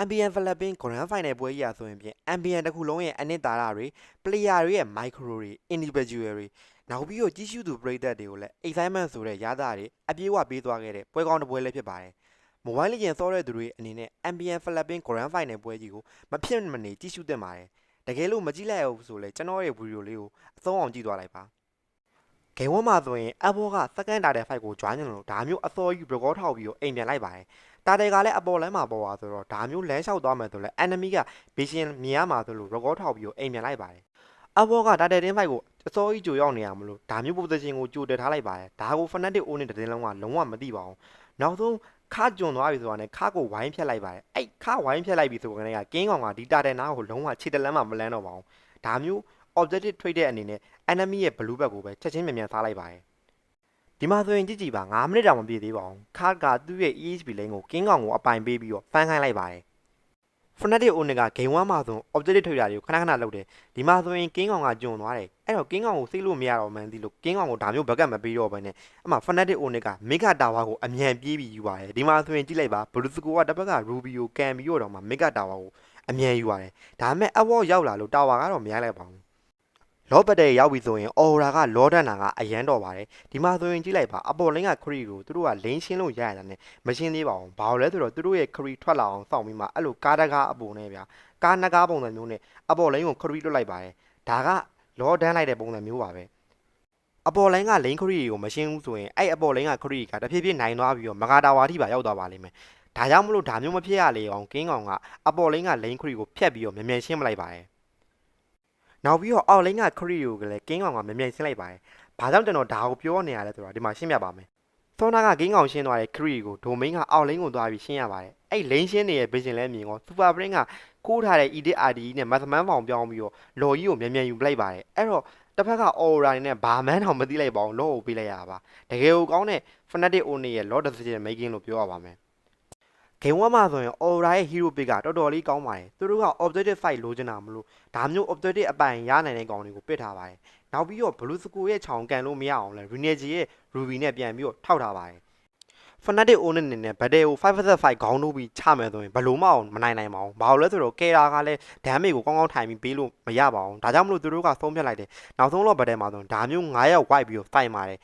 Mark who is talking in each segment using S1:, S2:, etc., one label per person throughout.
S1: ambient flapping grand final ပွဲကြီးอ่ะဆိုရင်ဖြင့် ambient တစ်ခုလုံးရဲ့အနှစ်သာရတွေ player တွေရဲ့ micro တွေ individual တွေနောက်ပြီးတော့ကြီးစုသူပရိသတ်တွေကိုလည်း excitement ဆိုတဲ့ရသတွေအပြေးအဝပေးသွားခဲ့တဲ့ပွဲကောင်းတစ်ပွဲလည်းဖြစ်ပါတယ်။ Mobile Legends ဆော့တဲ့သူတွေအနေနဲ့ ambient flapping grand final ပွဲကြီးကိုမဖြစ်မနေကြည့်ရှုသင့်ပါတယ်။တကယ်လို့မကြည့်လိုက်အောင်ဆိုလဲကျွန်တော်ရဲ့ဗီဒီယိုလေးကိုအဆုံးအောင်ကြည့်သွားလိုက်ပါ။ Game 1မှာဆိုရင် Apple က second Titan fight ကို join လုပ်လို့ဒါမျိုးအစောကြီး record ထောက်ပြီးတော့အိမ်ပြန်လိုက်ပါတယ်။တာတယ်ကလည်းအပေါ်လမ်းမှာပေါ်သွားဆိုတော့ဒါမျိုးလမ်းလျှောက်သွားမယ်ဆိုလဲ enemy က vision မြင်ရမှာဆိုလို့ record ထောက်ပြီးတော့အိမ်ပြန်လိုက်ပါတယ်။ Apple က Titan team fight ကိုအစောကြီးကြိုရောက်နေရမလို့ဒါမျိုး position ကိုကြိုတက်ထားလိုက်ပါတယ်။ဒါကို Fnatic O နဲ့တတင်းလုံးကလုံးဝမသိပါဘူး။နောက်ဆုံးခါကျွံသွားပြီဆိုတာနဲ့ခါကိုဝိုင်းဖြတ်လိုက်ပါတယ်။အဲ့ခါဝိုင်းဖြတ်လိုက်ပြီဆိုကနေက King ကောင်ကဒီ Titan နားကိုလုံးဝခြေတလန်းမှမလန်းတော့ပါဘူး။ဒါမျိုး objective trade တဲ့အနေနဲ့ enemy ရဲ့ blue back ကိုပဲချက်ချင်းမြန်မြန်စားလိုက်ပါတယ်။ဒီမှာဆိုရင်ကြည့်ကြည့်ပါ9မိနစ်တောင်မပြည့်သေးပါဘူးခါကသူ့ရဲ့ EHP လိန်ကိုကင်းကောင်ကိုအပိုင်ပေးပြီးတော့ဖန်ခိုင်းလိုက်ပါတယ် Fnatic O က Game 1မှာဆို objective ထွေတာတွေကိုခဏခဏလုပ်တယ်ဒီမှာဆိုရင်ကင်းကောင်ကကျွံသွားတယ်အဲ့တော့ကင်းကောင်ကိုစိတ်လို့မရတော့မှန်းသိလို့ကင်းကောင်ကိုဒါမျိုးဘက်ကတ်မပေးတော့ဘဲနဲ့အမှ Fnatic O က Mega Tower ကိုအမြန်ပြေးပြီးယူပါတယ်ဒီမှာဆိုရင်ကြည့်လိုက်ပါ Bluesco ကတစ်ဘက်က Ruby ကိုကန်ပြီးတော့မှ Mega Tower ကိုအမြန်ယူပါတယ်ဒါပေမဲ့ Award ရောက်လာလို့ Tower ကတော့မရလိုက်ပါဘူးလောပတ်တဲ့ရောက်ပြီဆိုရင် Aura ကလောဒန်နာကအရန်တော်ပါတယ်ဒီမှာဆိုရင်ကြည့်လိုက်ပါအပေါ်လင်းကခရီကိုသူတို့ကလိန်ရှင်းလို့ရရတာနဲ့မရှင်းသေးပါဘူးဘာလို့လဲဆိုတော့သူတို့ရဲ့ခရီထွက်လာအောင်စောင့်ပြီးမှအဲ့လိုကားတကားအပေါ်နဲ့ဗျာကားနကားပုံစံမျိုးနဲ့အပေါ်လင်းကိုခရီလွတ်လိုက်ပါတယ်ဒါကလောဒန်လိုက်တဲ့ပုံစံမျိုးပါပဲအပေါ်လိုင်းကလိန်ခရီကိုမရှင်းဘူးဆိုရင်အဲ့အပေါ်လိုင်းကခရီကတဖြည်းဖြည်းနိုင်သွားပြီးတော့မဂါတာဝါထိပါရောက်သွားပါလိမ့်မယ်ဒါကြောင့်မလို့ဒါမျိုးမဖြစ်ရလေအောင်ကင်းကောင်ကအပေါ်လိုင်းကလိန်ခရီကိုဖျက်ပြီးတော့မြန်မြန်ရှင်းမလိုက်ပါတယ်နောက်ပြီးတော့အောက်လိုင်းကခရီကိုလည်းကင်းကောင်ကမြန်မြန်ရှင်းလိုက်ပါတယ်။ဘာကြောင့်ကျွန်တော်ဒါကိုပြောနေရလဲဆိုတော့ဒီမှာရှင်းပြပါမယ်။သောနာကကင်းကောင်ရှင်းသွားတဲ့ခရီကိုဒိုမိန်းကအောက်လိုင်းကိုသွားပြီးရှင်းရပါတယ်။အဲ့လိန်ရှင်းနေတဲ့ vision လဲမြင်ကောစူပါပရင်းကကိုးထားတဲ့ edit RD နဲ့မသမန်းဖောင်ပြောင်းပြီးတော့လော်ကြီးကိုမြန်မြန်ယူပလိုက်ပါတယ်။အဲ့တော့တစ်ဖက်က aura နဲ့ဘာမှန်းတော့မသိလိုက်ပါဘူးလော့ကိုပေးလိုက်ရတာပါ။တကယ်ကိုကောင်းတဲ့ Fnatic O ရဲ့ lot decision making လို့ပြောရပါမယ်။ Game 1မှာဆိုရင် Aura ရဲ့ hero pick ကတော်တော်လေးကောင်းပါတယ်သူတို့က objective fight လိုချင်တာမလို့ဒါမျိုး objective အပိုင်ရနိုင်တဲ့ကောင်တွေကိုပစ်ထားပါတယ်နောက်ပြီးတော့ Blue Sco ရဲ့ခြောင်ကန်လို့မရအောင်လဲ Renegi ရဲ့ Ruby နဲ့ပြန်ပြီးတော့ထောက်ထားပါတယ် Fnatic O နဲ့ Battle ကို 5vs5 ခေါင်းတို့ပြီးချမယ်ဆိုရင်ဘလို့မအောင်မနိုင်ပါဘူးဘာလို့လဲဆိုတော့ Kera ကလည်း damage ကိုကောင်းကောင်းထိုင်ပြီးပေးလို့မရပါဘူးဒါကြောင့်မလို့သူတို့ကဆုံးဖြတ်လိုက်တယ်နောက်ဆုံးတော့ Battle မှာဆိုဒါမျိုး9ယောက် white ပြီးတော့ fight ပါတယ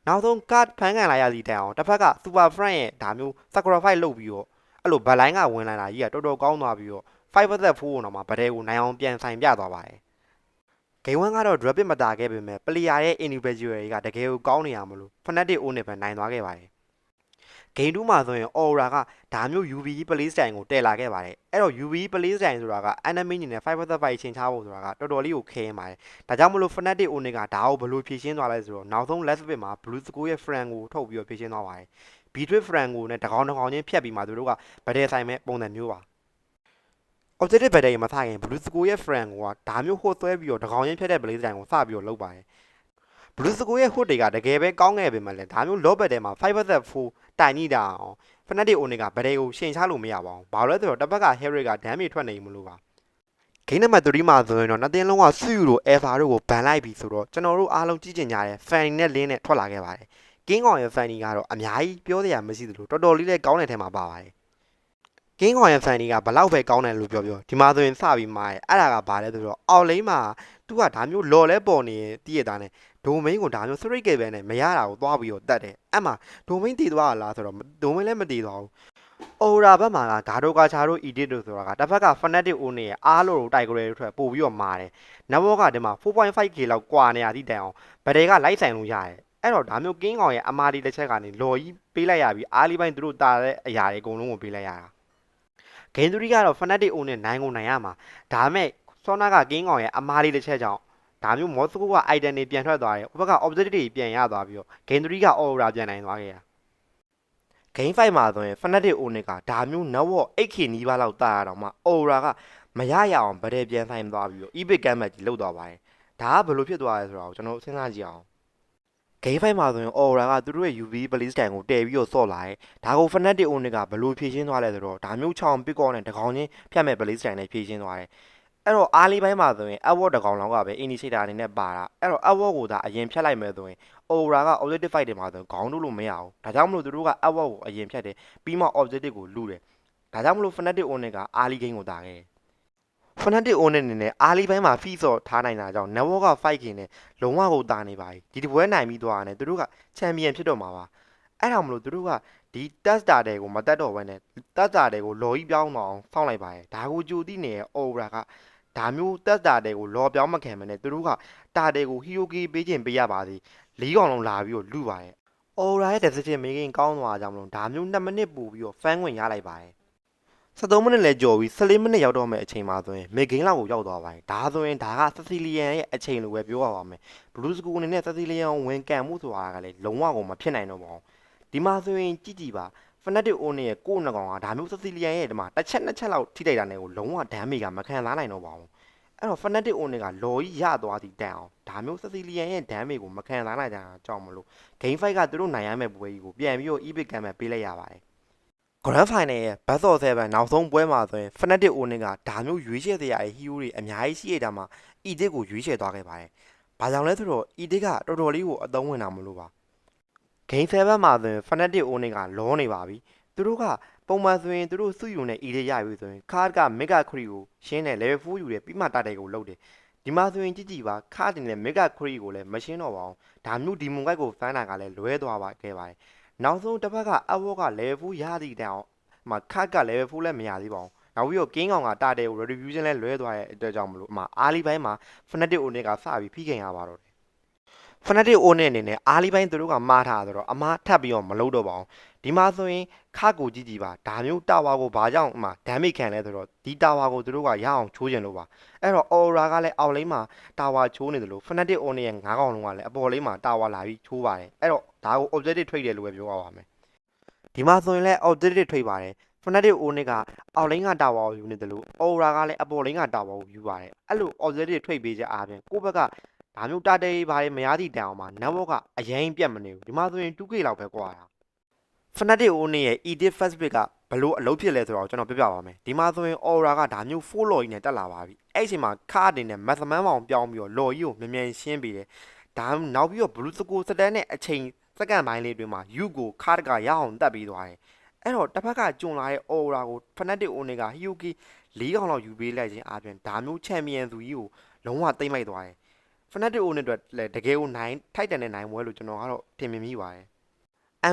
S1: ်နောက်ဆုံး card ဖန်ကန်လာရစီတိုင်အောင်တစ်ဖက်က Super Friend ရဲ့ဒါမျိုး sacrifice လုပ်ပြီးတော့အဲ့လိုဘက်လိုင်းကဝင်လာတာကြီးကတော်တော်ကောင်းသွားပြီးတော့ 5vs4 ကိုတော့မှဗတဲကိုနိုင်အောင်ပြန်ဆိုင်ပြသွားပါတယ်။ Game 1ကတော့ drop မတာခဲ့ပေမဲ့ player ရဲ့ individual တွေကတကယ်ကိုကောင်းနေရမလို့ Fnatic O နဲ့ပဲနိုင်သွားခဲ့ပါတယ်။ Game 2မှာဆိုရင် Aura ကဒါမျိုး UVE play style ကိုတည်လာခဲ့ပါတယ်။အဲ့တော့ UVE play style ဆိုတာက enemy အနေနဲ့ 5vs5 ချိန်ချဖို့ဆိုတာကတော်တော်လေးကိုခဲရင်ပါတယ်။ဒါကြောင့်မလို့ Fnatic O ကဒါကိုဘယ်လိုဖြည့်ရှင်းသွားလဲဆိုတော့နောက်ဆုံး last bit မှာ Blue Sco ရဲ့ friend ကိုထုတ်ပြီးတော့ဖြည့်ရှင်းသွားပါတယ်။ B-Trip Franco နဲ့တကောင်ချင်းဖြတ်ပြီးမှသူတို့ကဗဒယ်ဆိုင်မဲ့ပုံစံမျိုးပါ objective ဗဒယ်မဆိုင်ရင် Blue Sco ရဲ့ Franco ကဒါမျိုးဟိုသွဲပြီးတော့တကောင်ချင်းဖြတ်တဲ့ blaze တိုင်ကိုစပြီးတော့လုပ်ပါတယ် Blue Sco ရဲ့ hood တွေကတကယ်ပဲကောင်းခဲ့ပေမဲ့လည်းဒါမျိုး low ဗဒယ်မှာ 5vs4 တိုင်ညိတာအောင် Fnatic O ကဗဒယ်ကိုရှင်ချလို့မရပါဘူးဘာလို့လဲဆိုတော့တစ်ဖက်က Harry က damage ထွက်နေမလို့ပါဂိမ်းနံပါတ်3မှာဆိုရင်တော့နှစ်သင်းလုံးကစုယူတို့ Alpha တို့ကိုဘန်လိုက်ပြီဆိုတော့ကျွန်တော်တို့အားလုံးကြည့်ကြင်ကြတဲ့ Fanny နဲ့ Lin နဲ့ထွက်လာခဲ့ပါတယ်ကင်းကောင်ရဲ့ Fanny ကတော့အများကြီးပြောစရာမရှိသလိုတော်တော်လေးလည်းကောင်းတဲ့ထဲမှာပါပါတယ်ကင်းကောင်ရဲ့ Fanny ကဘလောက်ပဲကောင်းတယ်လို့ပြောဒီမှာဆိုရင်စပြီးမှားအဲ့ဒါကဘာလဲဆိုတော့အောက်လိမ့်မှာသူကဒါမျိုးလော်လဲပေါ်နေတည့်ရသားနဲ့ဒိုမိန်းကိုဒါမျိုး straight ကပဲနဲ့မရတာကိုသွားပြီးတော့တတ်တယ်အဲ့မှာဒိုမိန်းတည်သွားလားဆိုတော့ဒိုမိန်းလည်းမတည်သွားဘူးအိုရာဘက်မှာကဂါဒိုကာချာတို့ edit တို့ဆိုတာကတစ်ဖက်က Fnatic O နဲ့အားလို့တိုက်ကြရဲထွက်ပို့ပြီးတော့မာတယ်နဘောကဒီမှာ 4.5k လောက်ကွာနေရသည့်တိုင်အောင်ဗဒယ်ကလိုက်ဆိုင်လို့ရတယ်အဲ့တော့ဒါမျိုးကင်းကောင်ရဲ့အမာဒီတစ်ချက်ကနေလော်ကြီးပေးလိုက်ရပြီးအားလီပိုင်းသူတို့တာတဲ့အရာတွေအကုန်လုံးကိုပေးလိုက်ရတာဂိမ်း3ကတော့ Fnatic O နဲ့နိုင်ကုန်နိုင်ရမှာဒါမဲ့ဆောနာကကင်းကောင်ရဲ့အမာဒီတစ်ချက်ကြောင့်ဒါမျိုးမော်စကိုက item တွေပြန်ထွက်သွားတယ်ဟိုဘက်က objective တွေပြန်ရသွားပြီးတော့ဂိမ်း3က aura ပြန်နိုင်သွားခဲ့တာGame 5မှာဆိုရင် Fnatic O ကဒါမျိုး network 8k နီးပါးလောက်တာရတော့မှ Aura ကမရရအောင်ဗဒယ်ပြန်ဆိုင်သွားပြီးတော့ epic game match ကြီးလုတ်သွားပါတယ်ဒါကဘယ်လိုဖြစ်သွားလဲဆိုတော့ကျွန်တော်စဉ်းစားကြည့်အောင် Game 5မှာဆိုရင် Aura ကသူတို့ရဲ့ UV play style ကိုတည်ပြီးတော့ဆော့လာတယ်ဒါကို Fnatic O ကဘယ်လိုဖြည့်ရှင်းသွားလဲဆိုတော့ဒါမျိုးချောင် pick on နဲ့တကောင်ချင်းဖြတ်မဲ့ play style နဲ့ဖြည့်ရှင်းသွားတယ်အဲ့တော့အားလေးပိုင်းမှာဆိုရင် award တကောင်လောက်ကပဲ initiator အနေနဲ့ပါတာအဲ့တော့ award ကိုဒါအရင်ဖြတ်လိုက်မယ်ဆိုရင် Aura က objective fight တွေမှာဆိုခေါင်းထုတ်လို့မရဘူးဒါကြောင့်မလို့သူတို့က award ကိုအရင်ဖြတ်တယ်ပြီးမှ objective ကိုလူတယ် ဒါကြောင့်မလို့ Fnatic Onyx က early game ကိုတာခဲ့တယ် Fnatic Onyx အနေနဲ့ early ဘိုင်းမှာ feed ဆော့ထားနိုင်တာကြောင့် network က fight ခင်နဲ့လုံးဝကိုတာနေပါပြီဒီတပွဲနိုင်ပြီးသွားတာနဲ့သူတို့က champion ဖြစ်တော့မှာပါအဲ့ဒါမလို့သူတို့ကဒီ tester တွေကိုမတက်တော့ဘဲနဲ့ tester တွေကိုလော်ကြီးပြောင်းတော့အောင်စောင့်လိုက်ပါတယ်ဒါကိုကြိုသိနေတဲ့ Aura ကဒါမျိုး tester တွေကိုလော်ပြောင်းမခံမနဲ့သူတို့ကတာတွေကို hero key ပေးခြင်းပေးရပါသေး၄កောင်လုံးလာပြီးတော့လူပါတယ် Aura ရဲ့ decision making ကောင်းသွားတာကြောင့်မလို့ဒါမျိုး2မိနစ်ပို့ပြီးတော့ fan ဝင်ရလိုက်ပါတယ်73မိနစ်လဲကြော်ပြီး14မိနစ်ရောက်တော့မယ့်အချိန်မှာဆိုရင် mid game လောက်ကိုရောက်သွားပါတယ်ဒါဆိုရင်ဒါက Cecilian ရဲ့အချိန်လိုပဲပြောရပါမယ် Blue School အနေနဲ့ Cecilian ကိုဝင်ကန်မှုဆိုတာကလည်းလုံးဝကိုမဖြစ်နိုင်တော့ပါဘူးဒီမှာဆိုရင်ကြည့်ပါ Fnatic Onyx ရဲ့ကိုယ်နှကောင်ကဒါမျိုး Cecilian ရဲ့ဒီမှာတစ်ချက်နှစ်ချက်လောက်ထိတိုက်တာနဲ့ကိုလုံးဝ damage ကမခံစားနိုင်တော့ပါဘူးအဲ့တော့ Fnatic Onyx ကလော်ကြီးရသွားသည်တန်အောင်ဒါမျိုး Cecilian ရဲ့ damage ကိုမခံစားနိုင်ကြတာကြောင့်မလို့ game fight ကသူတို့နိုင်ရမယ့်ပွဲကြီးကိုပြန်ပြီးတော့ epic ကမ်းမဲ့ပေးလိုက်ရပါတယ်Grand Final ရဲ့ Best of 7နောက်ဆုံးပွဲမှာဆိုရင် Fnatic Onyx ကဒါမျိုးရွေးချယ်စရာရဲ့ hero တွေအများကြီးရှိရတာမှာ Edic ကိုရွေးချယ်သွားခဲ့ပါတယ်။ဘာကြောင့်လဲဆိုတော့ Edic ကတော်တော်လေးကိုအသုံးဝင်တာမလို့ပါ။ Game 7မှာဆိုရင် Fnatic Onyx ကလောနေပါပြီ။သူတို့ကပုံမှန်ဆိုရင်သူတို့စုယူနဲ့ Edic ရပြီဆိုရင် Card က Mega Cree ကိုရှင်းတယ် level 4ယူတယ်ပြီးမှတာတယ်ကိုလုတ်တယ်။ဒီမှာဆိုရင်ကြည့်ပါ Card တင်နဲ့ Mega Cree ကိုလည်းမရှင်းတော့ပါဘူး။ဒါမျိုး Demon Guide ကိုဖမ်းတာကလည်းလွဲသွားပါခဲ့ပါတယ်။နောက်ဆုံးတစ်ဖက်က Award က level 4ရသည့်တိုင်အောင်မှာခတ်က level 4လည်းမရသေးပါဘူးနောက်ပြီးတော့ King ကောင်ကတာတယ်ကို retribution လည်းလွဲသွားတဲ့အတွက်ကြောင့်မလို့အမအားလီပိုင်းမှာ Fnatic Onyx ကစပြီးဖိခင်ရပါတော့တယ် Fnatic Onyx အနေနဲ့အားလီပိုင်းသူတို့ကမှားထားတော့အမားထပ်ပြီးတော့မလုပ်တော့ပါဘူးဒီမှာဆိုရင်ခါကိုကြည့်ပါဒါမျိုးတာဝါကိုဘာကြောင့်အမ damage ခံလဲဆိုတော့ဒီတာဝါကိုသူတို့ကရအောင်ချိုးကျင်လို့ပါအဲ့တော့ Aura ကလည်းအောက်လိမ်းမှာတာဝါချိုးနေတယ်လို့ Fnatic Onyx ရဲ့9កောင်လုံးကလည်းအပေါ်လိမ်းမှာတာဝါလာပြီးချိုးပါတယ်အဲ့တော့ဒါကို objective trade တယ်လို့ပဲပြောရပါမယ်ဒီမှာဆိုရင်လည်း objective trade ပါတယ်Fnatic Onyx ကအောက်လိန်ကတာဝါကိုယူနေတယ်လို့ Aura ကလည်းအပေါ်လိန်ကတာဝါကိုယူပါတယ်အဲ့လို objective ထွိတ်ပေးချက်အားဖြင့်ကိုယ့်ဘက်ကဒါမျိုးတာတေးပါတယ်မရသည့်တန်အောင်မှာ network ကအရင်ပြတ်မနေဘူးဒီမှာဆိုရင် 2K လောက်ပဲကွာတာ Fnatic Onyx ရဲ့ edit first pick ကဘလို့အလုပ်ဖြစ်လဲဆိုတော့ကျွန်တော်ပြပြပါမယ်ဒီမှာဆိုရင် Aura ကဒါမျိုး full log နဲ့တက်လာပါပြီအဲ့အချိန်မှာခါအနေနဲ့ maximum ပေါင်ပြောင်းပြီးတော့ log ကြီးကိုမြန်မြန်ရှင်းပေးတယ်ဒါနောက်ပြီးတော့ blue school စတန်နဲ့အချိန်စက္ကန့်ပိုင်းလေးတွင်မှာ you ကိုခါတကရအောင်တက်ပြီးသွားတယ်အဲ့တော့တစ်ဖက်ကကျွံလာတဲ့ Aura ကို Fnatic Onyx က Hyuki ၄កောင်လောက်ယူပေးလိုက်ခြင်းအပြင်ဒါမျိုးချန်ပီယံသူကြီးကိုလုံးဝသိမ့်လိုက်သွားတယ် Fnatic Onyx အတွက်လည်းတကယ်ကိုနိုင်ထိုက်တန်တဲ့နိုင်ပွဲလို့ကျွန်တော်ကတော့ထင်မြင်မိပါတယ်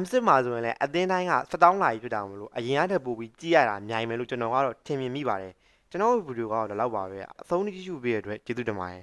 S1: M6 မှာဆိုရင်လည်းအသင်းတိုင်းကစတောင်းလာပြီးဖြစ်တာမလို့အရင်ကတည်းကပို့ပြီးကြည့်ရတာအများကြီးပဲလို့ကျွန်တော်ကတော့ထင်မြင်မိပါတယ်ကျွန်တော်ဗီဒီယိုကတော့ဒီလောက်ပါပဲအဆုံးထိကြည့်ရှုပေးရတဲ့အတွက်ကျေးဇူးတင်ပါတယ်